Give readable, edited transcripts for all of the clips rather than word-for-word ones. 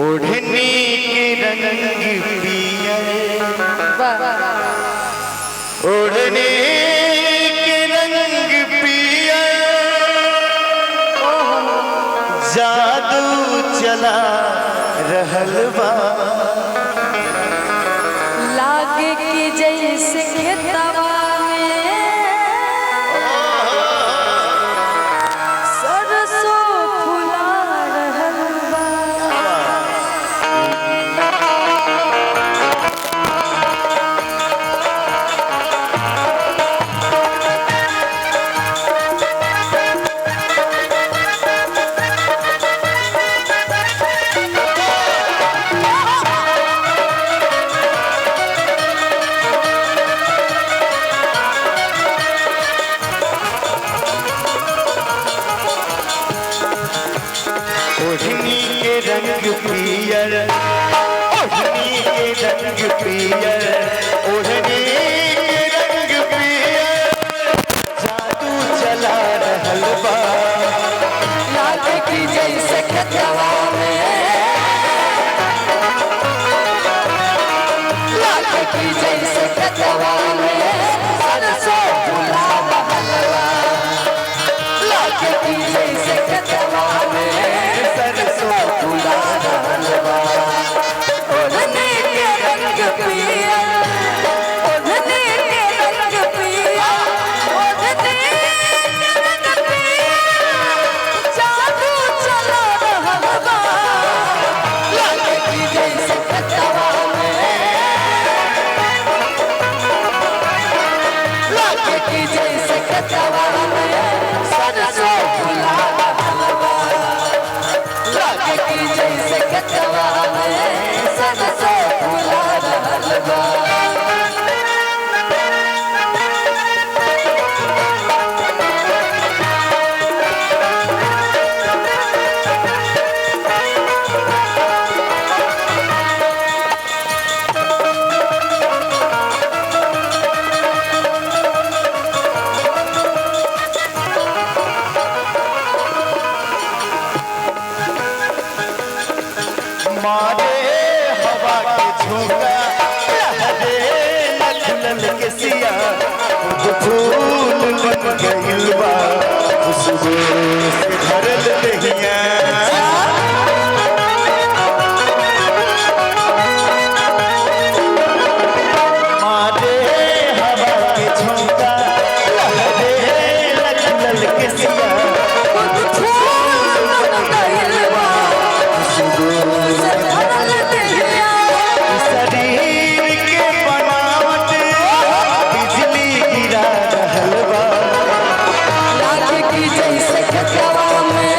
ओढ़नी के रंग पियर, ओढ़नी के रंग पियर, जादू चला रहल बा। लागे के जैसे खेतवा में सरसों फुला रहल बा। ओढ़नी के रंग पियर, ओढ़नी के रंग पियर, ओढ़नी के रंग पियर, जादू चला रहल बा। लागे के जैसे खेतवा में, लागे के जैसे खेतवा में सरसों फुला रहल बा। लागे के जैसे खेतवा में सरसों फुला रहल बा। ओढ़नी के रंग पियर, ओढ़नी के रंग पियर, ओढ़नी के रंग पियर, जादू चला रहल बा। लागे के जैसे खेतवा में, लागे के जैसे खेतवा में सरसों फुला रहल बा। लागे के जैसे खेतवा में सरसों फुला रहल बा। मारे हवा के झोंका, लहरे लखनल के सिया, फूल बन गइल बा, खुशबू से भरल दहिया। मारे हवा के झोंका, लहरे लखनल के सिया, शरीर के बनावट बिजली गिरा रहल बा। लागे के जैसे खेतवा में,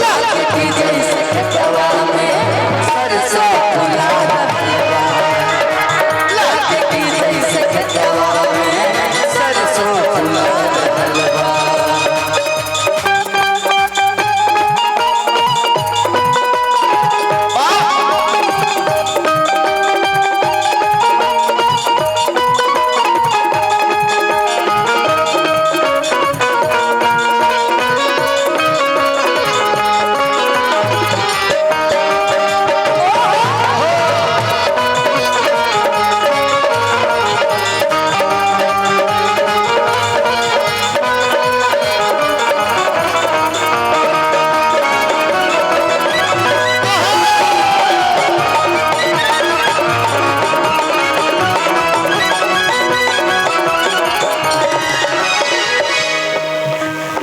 लागे के जैसे खेतवा में सरसों फुला रहल बा। लागे के जैसे खेतवा में सरसों फुला रहल बा।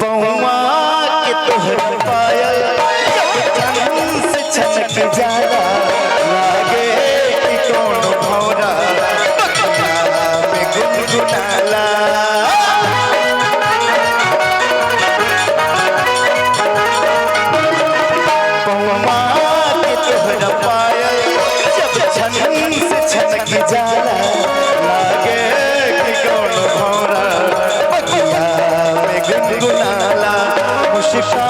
पहुआ के तोहर पायल जब से छनक जाला, लागे कि कौनो भौरा बखिया में गुनगुनाला। पहुआ के तोहर पायल जब छन से छनक जाला, लागे कि कौनो भौरा बखिया में गुनगुनाला। मुस्कान